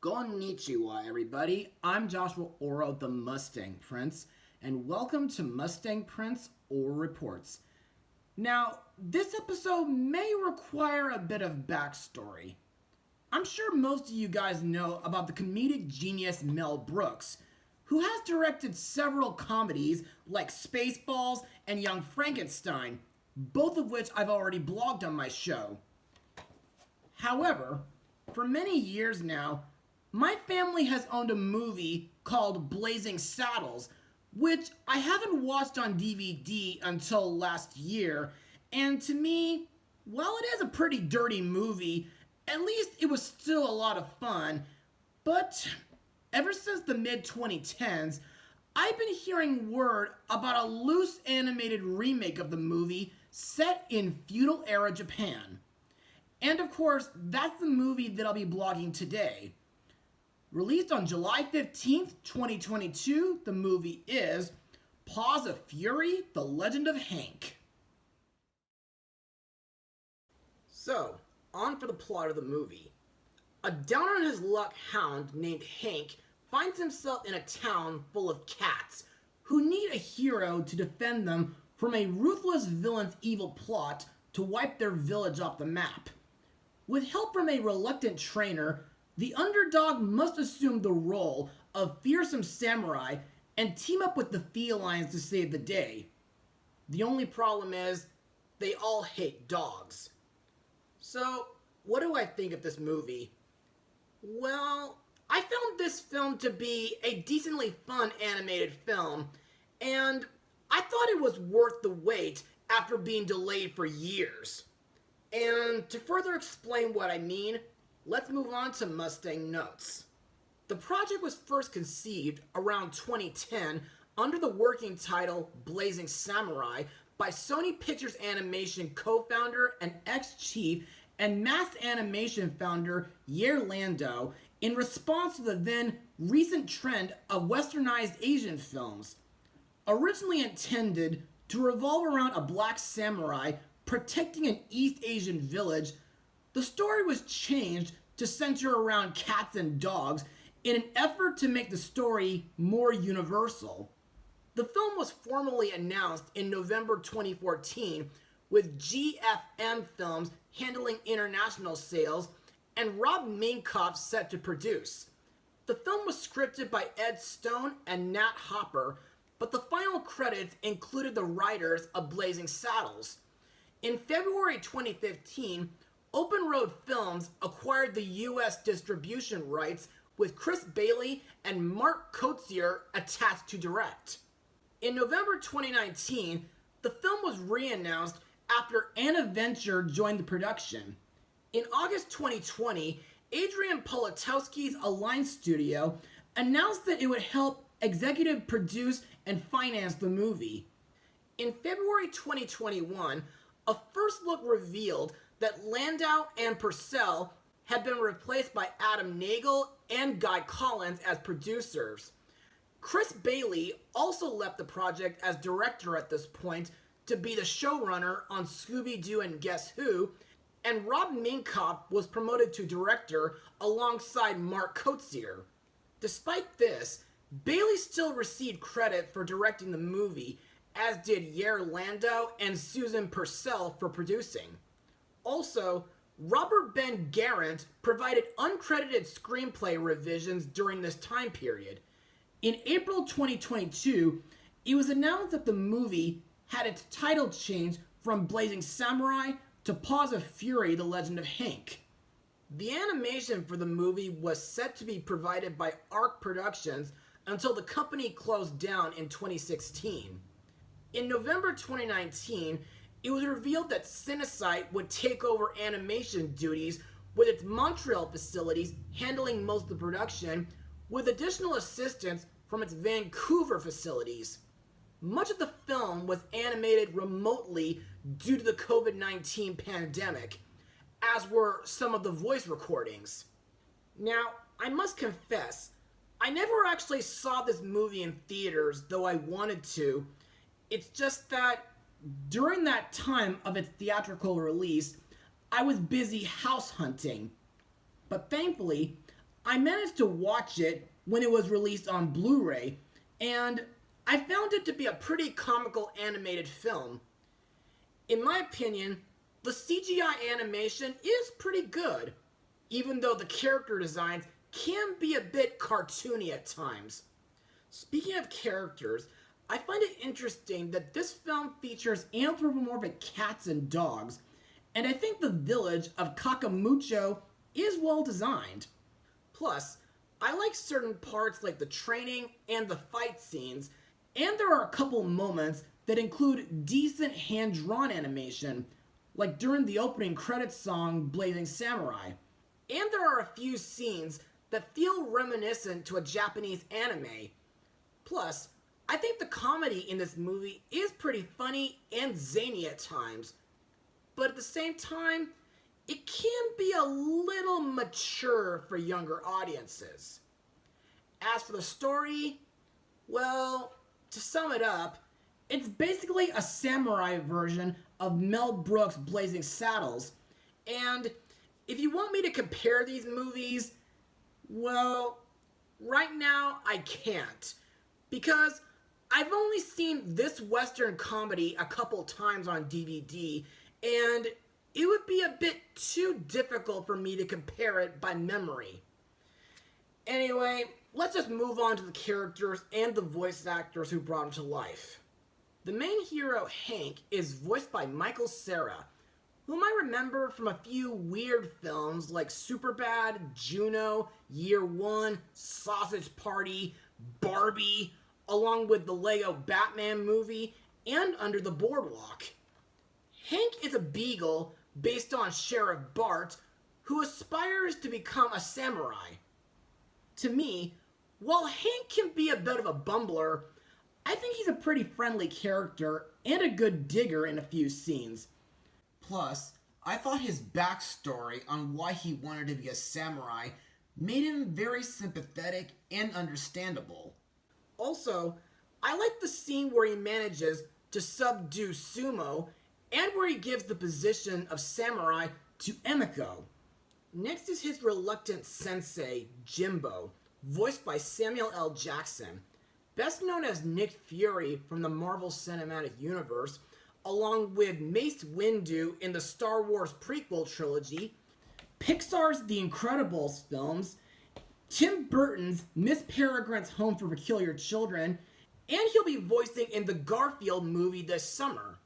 Konnichiwa, everybody. I'm Joshua Orro, the Mustang Prince, and welcome to Mustang Prince Orro Reports. Now, this episode may require a bit of backstory. I'm sure most of you guys know about the comedic genius Mel Brooks, who has directed several comedies like Spaceballs and Young Frankenstein, both of which I've already blogged on my show. However, for many years now, my family has owned a movie called Blazing Saddles, which I haven't watched on DVD until last year, and to me, while it is a pretty dirty movie, at least it was still a lot of fun. But ever since the mid-2010s, I've been hearing word about a loose animated remake of the movie set in feudal era Japan. And of course, that's the movie that I'll be blogging today. Released on July 15th, 2022, the movie is Paws of Fury, The Legend of Hank. So, on for the plot of the movie. A down-on-his-luck hound named Hank finds himself in a town full of cats who need a hero to defend them from a ruthless villain's evil plot to wipe their village off the map. With help from a reluctant trainer, the underdog must assume the role of fearsome samurai and team up with the felines to save the day. The only problem is, they all hate dogs. So, what do I think of this movie? Well, I found this film to be a decently fun animated film, and I thought it was worth the wait after being delayed for years. And to further explain what I mean, let's move on to Mustang notes. The project was first conceived around 2010 under the working title Blazing Samurai by Sony Pictures Animation co-founder and ex-chief and Mass Animation founder Yair Landau in response to the then recent trend of westernized Asian films. Originally intended to revolve around a black samurai protecting an East Asian village, the story was changed to center around cats and dogs in an effort to make the story more universal. The film was formally announced in November 2014, with GFM Films handling international sales and Rob Minkoff set to produce. The film was scripted by Ed Stone and Nat Hopper, but the final credits included the writers of Blazing Saddles. In February 2015, Open Road Films acquired the U.S. distribution rights with Chris Bailey and Mark Kotzier attached to direct. In November 2019, the film was re-announced after Anna Venture joined the production. In August 2020, Adrian Politowski's Align Studio announced that it would help executive produce and finance the movie. In February 2021, a first look revealed that Landau and Purcell had been replaced by Adam Nagel and Guy Collins as producers. Chris Bailey also left the project as director at this point to be the showrunner on Scooby-Doo and Guess Who, and Rob Minkoff was promoted to director alongside Mark Kotzier. Despite this, Bailey still received credit for directing the movie, as did Yair Landau and Susan Purcell for producing. Also, Robert Ben Garant provided uncredited screenplay revisions during this time period. In April 2022, it was announced that the movie had its title changed from Blazing Samurai to Paws of Fury, The Legend of Hank. The animation for the movie was set to be provided by ARC Productions until the company closed down in 2016. In November 2019, it was revealed that Cinesight would take over animation duties with its Montreal facilities handling most of the production, with additional assistance from its Vancouver facilities. Much of the film was animated remotely due to the COVID-19 pandemic, as were some of the voice recordings. Now, I must confess, I never actually saw this movie in theaters, though I wanted to. It's just that during that time of its theatrical release, I was busy house hunting. But thankfully, I managed to watch it when it was released on Blu-ray, and I found it to be a pretty comical animated film. In my opinion, the CGI animation is pretty good, even though the character designs can be a bit cartoony at times. Speaking of characters, I find it interesting that this film features anthropomorphic cats and dogs, and I think the village of Kakamucho is well designed. Plus, I like certain parts like the training and the fight scenes, and there are a couple moments that include decent hand-drawn animation, like during the opening credits song Blazing Samurai. And there are a few scenes that feel reminiscent to a Japanese anime. Plus, I think the comedy in this movie is pretty funny and zany at times, but at the same time, it can be a little mature for younger audiences. As for the story, well, to sum it up, it's basically a samurai version of Mel Brooks' Blazing Saddles, and if you want me to compare these movies, well, right now I can't, because I've only seen this Western comedy a couple times on DVD, and it would be a bit too difficult for me to compare it by memory. Anyway, let's just move on to the characters and the voice actors who brought him to life. The main hero, Hank, is voiced by Michael Cera, whom I remember from a few weird films like Superbad, Juno, Year One, Sausage Party, Barbie, along with the Lego Batman movie, and Under the Boardwalk. Hank is a beagle based on Sheriff Bart, who aspires to become a samurai. To me, while Hank can be a bit of a bumbler, I think he's a pretty friendly character and a good digger in a few scenes. Plus, I thought his backstory on why he wanted to be a samurai made him very sympathetic and understandable. Also, I like the scene where he manages to subdue Sumo and where he gives the position of samurai to Emiko. Next is his reluctant sensei, Jimbo, voiced by Samuel L. Jackson, best known as Nick Fury from the Marvel Cinematic Universe, along with Mace Windu in the Star Wars prequel trilogy, Pixar's The Incredibles films, Tim Burton's Miss Peregrine's Home for Peculiar Children, and he'll be voicing in the Garfield movie this summer.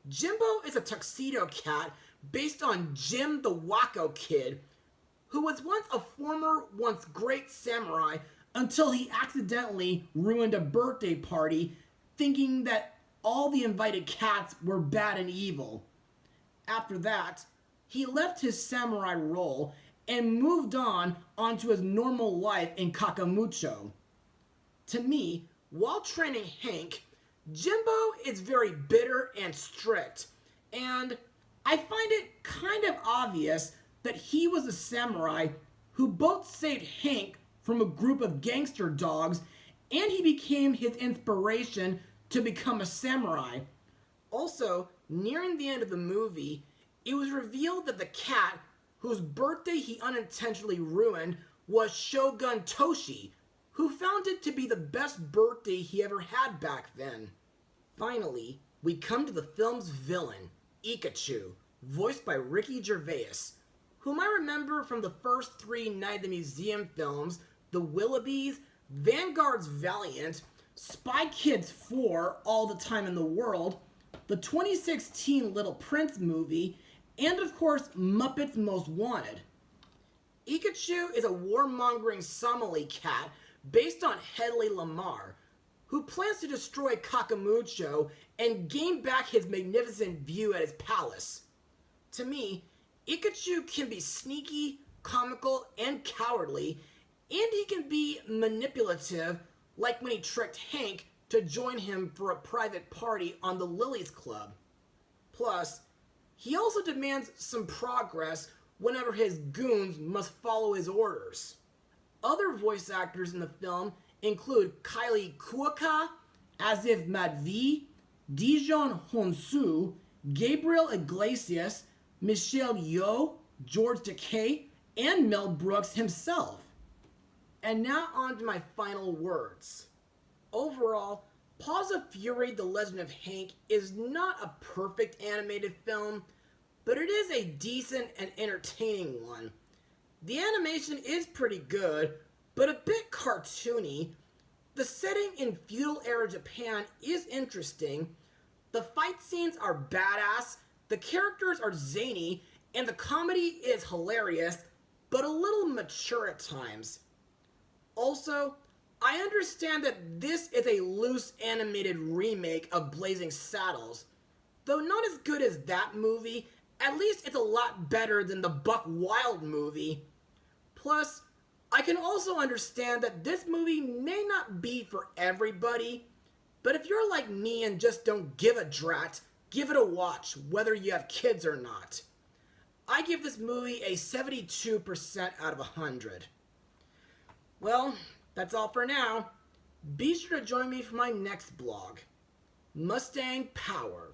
Jimbo is a tuxedo cat based on Jim the Wacko Kid, who was once a former, once great samurai until he accidentally ruined a birthday party thinking that all the invited cats were bad and evil. After that, he left his samurai role and moved on onto his normal life in Kakamucho. To me, while training Hank, Jimbo is very bitter and strict, and I find it kind of obvious that he was a samurai who both saved Hank from a group of gangster dogs, and he became his inspiration to become a samurai. Also, nearing the end of the movie, it was revealed that the cat, whose birthday he unintentionally ruined, was Shogun Toshi, who found it to be the best birthday he ever had back then. Finally, we come to the film's villain, Ikachu, voiced by Ricky Gervais, whom I remember from the first 3 Night at the Museum films, The Willoughbys, Vanguard's Valiant, Spy Kids 4, All the Time in the World, the 2016 Little Prince movie, and of course, Muppets Most Wanted. Ikachu is a warmongering Somali cat based on Hedley Lamar, who plans to destroy Kakamucho and gain back his magnificent view at his palace. To me, Ikachu can be sneaky, comical, and cowardly, and he can be manipulative, like when he tricked Hank to join him for a private party on the Lilies Club. Plus, he also demands some progress whenever his goons must follow his orders. Other voice actors in the film include Kylie Kuoka, Asif Madvi, Dijon Honsu, Gabriel Iglesias, Michelle Yeoh, George Takei, and Mel Brooks himself. And now on to my final words. Overall, Paws of Fury: The Legend of Hank is not a perfect animated film, but it is a decent and entertaining one. The animation is pretty good, but a bit cartoony. The setting in feudal era Japan is interesting. The fight scenes are badass, the characters are zany, and the comedy is hilarious, but a little mature at times. Also, I understand that this is a loose animated remake of Blazing Saddles. Though not as good as that movie, at least it's a lot better than the Buck Wild movie. Plus, I can also understand that this movie may not be for everybody, but if you're like me and just don't give a drat, give it a watch, whether you have kids or not. I give this movie a 72% out of 100. Well, that's all for now. Be sure to join me for my next blog, Mustang Power.